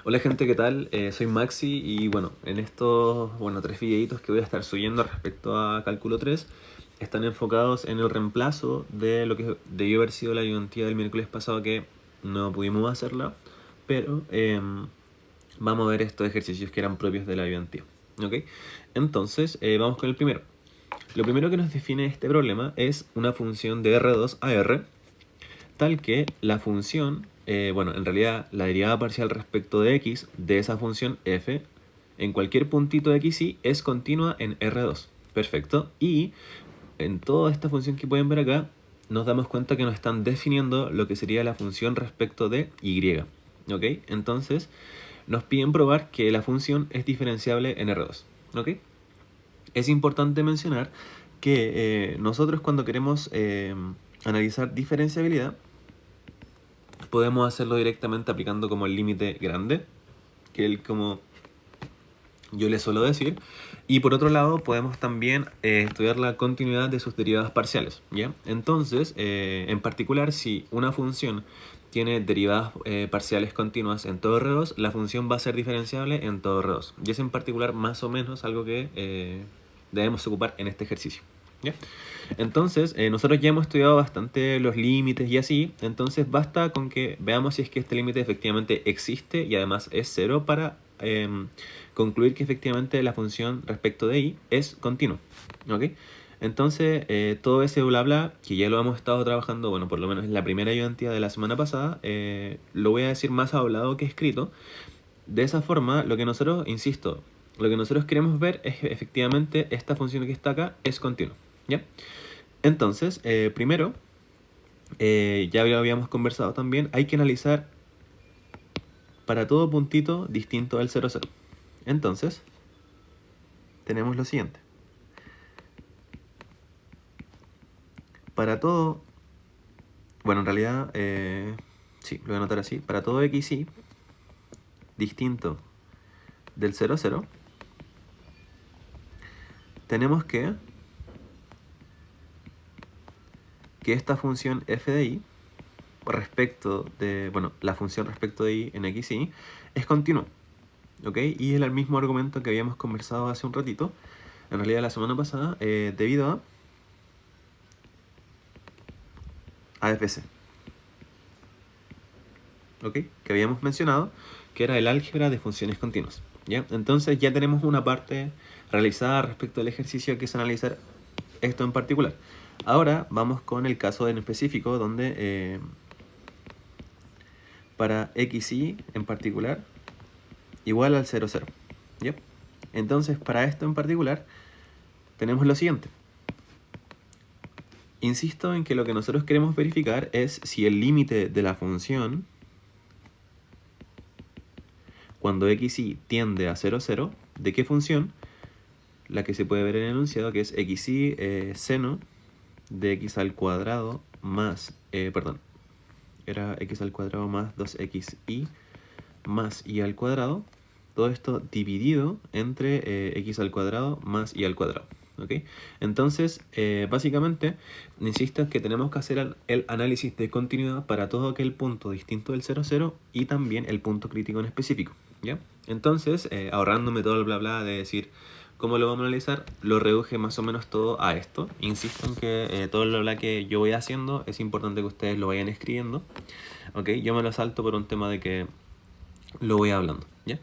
Hola gente, ¿qué tal? Soy Maxi y bueno, en estos 3 videitos que voy a estar subiendo respecto a Cálculo 3 están enfocados en el reemplazo de lo que debió haber sido la ayudantía del miércoles pasado que no pudimos hacerla, pero vamos a ver estos ejercicios que eran propios de la ayudantía. ¿Ok? Entonces, vamos con el primero. Lo primero que nos define este problema es una función de R2 a R, tal que la función, en realidad la derivada parcial respecto de x de esa función f en cualquier puntito de x y es continua en R2. Perfecto. Y en toda esta función que pueden ver acá, nos damos cuenta que nos están definiendo lo que sería la función respecto de y. ¿Ok? Entonces, nos piden probar que la función es diferenciable en R2. ¿Ok? Es importante mencionar que nosotros cuando queremos analizar diferenciabilidad, podemos hacerlo directamente aplicando como el límite grande, que es como yo le suelo decir. Y por otro lado, podemos también estudiar la continuidad de sus derivadas parciales, ¿ya? Entonces, en particular, si una función tiene derivadas parciales continuas en todo R2, la función va a ser diferenciable en todo R2. Y es en particular más o menos algo que debemos ocupar en este ejercicio, ¿ya? Entonces, nosotros ya hemos estudiado bastante los límites y así, entonces basta con que veamos si es que este límite efectivamente existe y además es cero para concluir que efectivamente la función respecto de y es continua. ¿Ok? Entonces, todo ese bla bla, que ya lo hemos estado trabajando, bueno, por lo menos en la primera ayudantía de la semana pasada, lo voy a decir más hablado que escrito. De esa forma, lo que nosotros, insisto, lo que nosotros queremos ver es que efectivamente esta función que está acá es continua, ¿ya? Entonces, primero, ya lo habíamos conversado también, hay que analizar para todo puntito distinto del 0, 0. Entonces, tenemos lo siguiente. Para todo, bueno, en realidad, sí, lo voy a anotar así. Para todo x y distinto del 0, 0, tenemos que esta función f de y respecto de, bueno, la función respecto de y en x y es continua, ¿ok? Y es el mismo argumento que habíamos conversado hace un ratito, en realidad la semana pasada, debido a AFC, ¿ok? Que habíamos mencionado, que era el álgebra de funciones continuas, ¿ya? Entonces ya tenemos una parte realizada respecto al ejercicio que es analizar esto en particular. Ahora vamos con el caso en específico donde para x y en particular igual al 0, 0. ¿Ya? Entonces, para esto en particular, tenemos lo siguiente. Insisto en que lo que nosotros queremos verificar es si el límite de la función, cuando x y tiende a 0, 0, ¿de qué función? La que se puede ver en el enunciado, que es x y seno de x al cuadrado más, era x al cuadrado más 2xy más y al cuadrado, todo esto dividido entre x al cuadrado más y al cuadrado. ¿Ok? Entonces, básicamente, insisto que tenemos que hacer el análisis de continuidad para todo aquel punto distinto del 0, 0 y también el punto crítico en específico, ¿ya? Entonces, ahorrándome todo el bla bla de decir cómo lo vamos a analizar, lo reduje más o menos todo a esto. Insisto en que todo el bla bla que yo voy haciendo es importante que ustedes lo vayan escribiendo, ¿ok? Yo me lo salto por un tema de que lo voy hablando, ¿ya?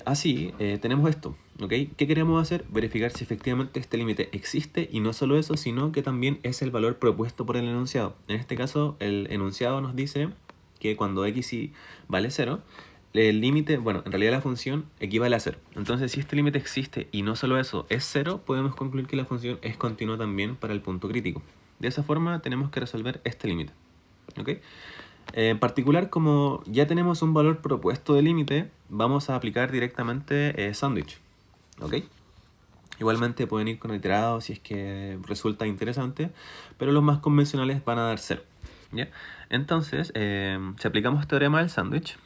Así, tenemos esto, ¿ok? ¿Qué queremos hacer? Verificar si efectivamente este límite existe y no solo eso, sino que también es el valor propuesto por el enunciado. En este caso, el enunciado nos dice que cuando x y vale 0, el límite, bueno, en realidad la función equivale a 0. Entonces, si este límite existe y no solo eso es 0, podemos concluir que la función es continua también para el punto crítico. De esa forma, tenemos que resolver este límite, ¿ok? En particular, como ya tenemos un valor propuesto de límite, vamos a aplicar directamente sándwich, ¿ok? Igualmente pueden ir con iterados si es que resulta interesante, pero los más convencionales van a dar 0, ¿ya? Entonces, si aplicamos teorema del sándwich,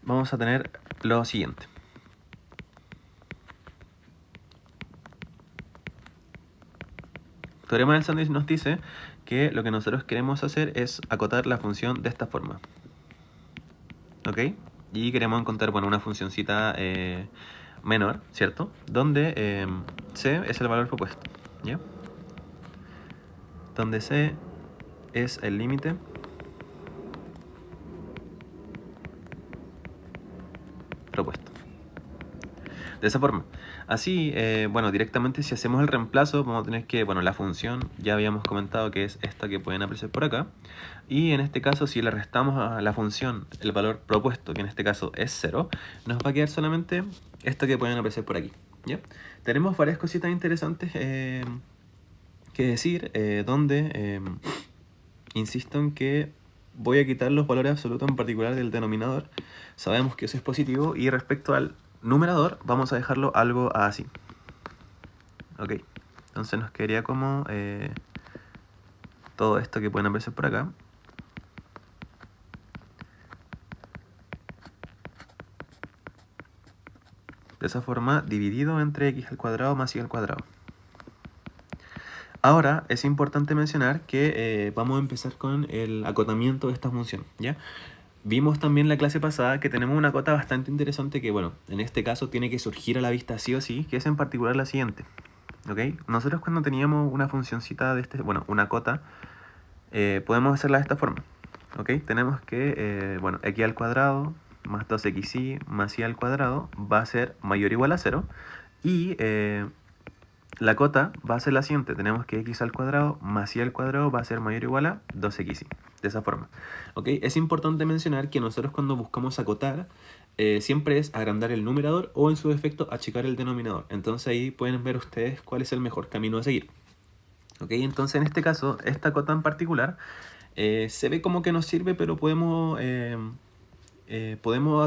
vamos a tener lo siguiente. Teorema del sándwich nos dice que lo que nosotros queremos hacer es acotar la función de esta forma. ¿Ok? Y queremos encontrar, bueno, una funcioncita menor, ¿cierto? Donde c es el valor propuesto, ¿ya? Donde c es el límite propuesto. De esa forma. Así, bueno, directamente si hacemos el reemplazo, vamos a tener que, bueno, la función ya habíamos comentado que es esta que pueden apreciar por acá. Y en este caso, si le restamos a la función el valor propuesto, que en este caso es 0, nos va a quedar solamente esto que pueden apreciar por aquí, ¿ya? Tenemos varias cositas interesantes que decir, donde insisto en que voy a quitar los valores absolutos en particular del denominador. Sabemos que eso es positivo y respecto al numerador vamos a dejarlo algo así. Ok, entonces nos quedaría como todo esto que pueden aparecer por acá. De esa forma, dividido entre x al cuadrado más y al cuadrado. Ahora, es importante mencionar que vamos a empezar con el acotamiento de esta función, ¿ya? Vimos también la clase pasada que tenemos una cota bastante interesante que, bueno, en este caso tiene que surgir a la vista sí o sí, que es en particular la siguiente, ¿ok? Nosotros cuando teníamos una funcioncita de este, bueno, una cota, podemos hacerla de esta forma, ¿ok? Tenemos que, bueno, x al cuadrado más 2xy más y al cuadrado va a ser mayor o igual a 0 y la cota va a ser la siguiente. Tenemos que x al cuadrado más y al cuadrado va a ser mayor o igual a 2xy. De esa forma. ¿Ok? Es importante mencionar que nosotros cuando buscamos acotar, siempre es agrandar el numerador o en su defecto achicar el denominador. Entonces ahí pueden ver ustedes cuál es el mejor camino a seguir. ¿Ok? Entonces en este caso, esta cota en particular se ve como que nos sirve, pero podemos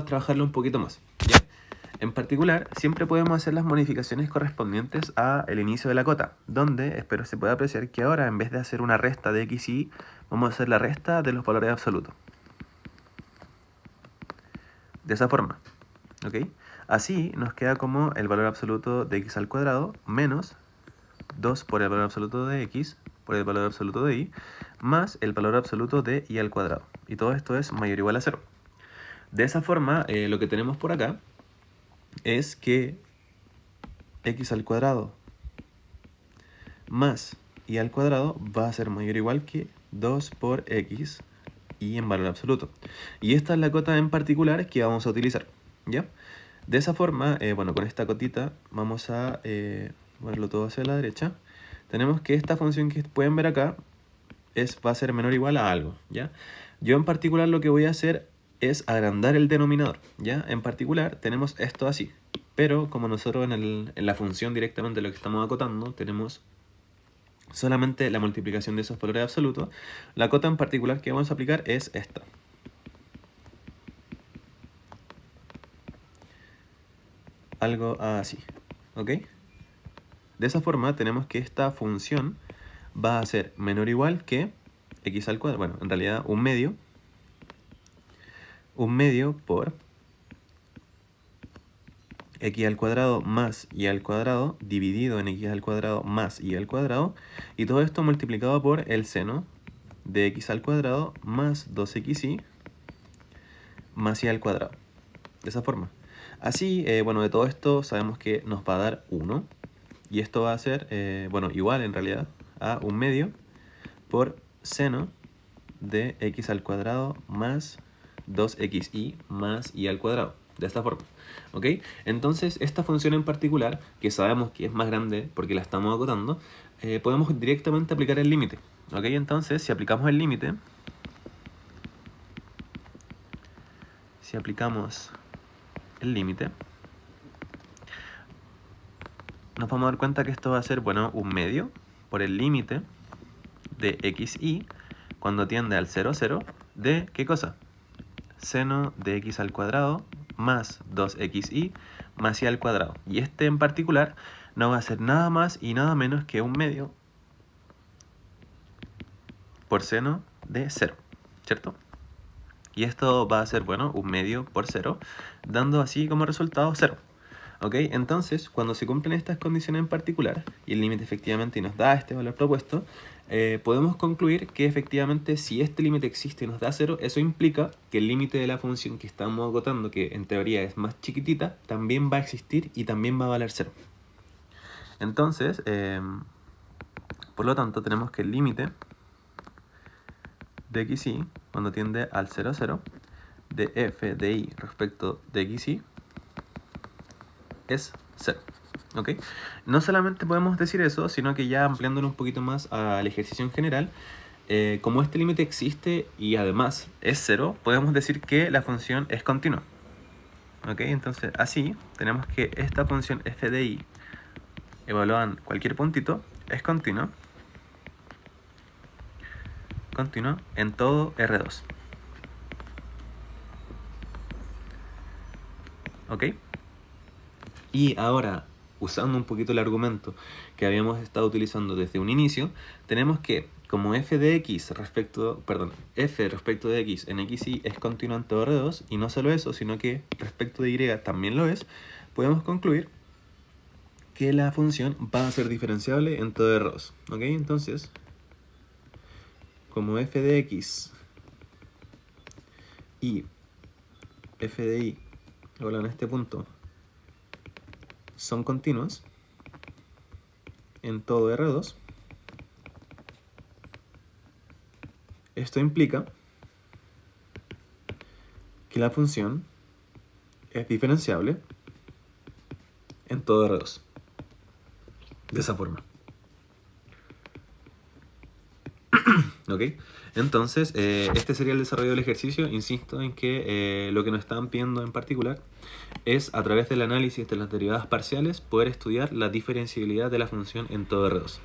trabajarlo un poquito más. ¿Ya? En particular, siempre podemos hacer las modificaciones correspondientes al inicio de la cota, donde espero se pueda apreciar que ahora en vez de hacer una resta de x y y, vamos a hacer la resta de los valores absolutos. De esa forma, ¿ok? Así nos queda como el valor absoluto de x al cuadrado menos 2 por el valor absoluto de x por el valor absoluto de y más el valor absoluto de y al cuadrado. Y todo esto es mayor o igual a 0. De esa forma, lo que tenemos por acá es que x al cuadrado más y al cuadrado va a ser mayor o igual que 2 por x y en valor absoluto. Y esta es la cota en particular que vamos a utilizar, ¿ya? De esa forma, bueno, con esta cotita vamos a moverlo todo hacia la derecha. Tenemos que esta función que pueden ver acá va a ser menor o igual a algo, ¿ya? Yo en particular lo que voy a hacer es agrandar el denominador, ¿ya? En particular tenemos esto así, pero como nosotros en la función directamente lo que estamos acotando tenemos solamente la multiplicación de esos valores absolutos, la cota en particular que vamos a aplicar es esta. Algo así, ¿ok? De esa forma tenemos que esta función va a ser menor o igual que x al cuadrado, bueno, en realidad un medio por x al cuadrado más y al cuadrado dividido en x al cuadrado más y al cuadrado, y todo esto multiplicado por el seno de x al cuadrado más 2xy más y al cuadrado. De esa forma. Así, bueno, de todo esto sabemos que nos va a dar 1, y esto va a ser, bueno, igual en realidad a un medio por seno de x al cuadrado más 2xy más y al cuadrado. De esta forma, ¿ok? Entonces, esta función en particular, que sabemos que es más grande porque la estamos acotando, podemos directamente aplicar el límite, ¿ok? Entonces, si aplicamos el límite, nos vamos a dar cuenta que esto va a ser, bueno, un medio por el límite de xy cuando tiende al 0, 0, de, ¿qué cosa? Seno de x al cuadrado más 2xy más y al cuadrado. Y este en particular no va a ser nada más y nada menos que un medio por seno de 0, ¿cierto? Y esto va a ser, bueno, un medio por 0, dando así como resultado 0. ¿Ok? Entonces, cuando se cumplen estas condiciones en particular, y el límite efectivamente nos da este valor propuesto, podemos concluir que efectivamente si este límite existe y nos da 0, eso implica que el límite de la función que estamos agotando, que en teoría es más chiquitita, también va a existir y también va a valer 0. Entonces, por lo tanto, tenemos que el límite de xy, cuando tiende al 0, 0, de f de y respecto de xy, es 0. ¿Ok? No solamente podemos decir eso, sino que ya ampliándolo un poquito más al ejercicio en general, como este límite existe y además es 0, podemos decir que la función es continua. ¿Ok? Entonces, así, tenemos que esta función f de y, evaluada en cualquier puntito, es continua en todo R2. ¿Ok? Y ahora, usando un poquito el argumento que habíamos estado utilizando desde un inicio, tenemos que, como f de x f respecto de x en xy es continua en todo R2, y no solo eso, sino que respecto de y también lo es, podemos concluir que la función va a ser diferenciable en todo R2. ¿Ok? Entonces, como f de x y f de y, ahora en este punto, son continuos en todo R2, esto implica que la función es diferenciable en todo R2. De esa forma. ¿Ok? Entonces, este sería el desarrollo del ejercicio. Insisto en que lo que nos están pidiendo en particular es, a través del análisis de las derivadas parciales, poder estudiar la diferenciabilidad de la función en todo R2.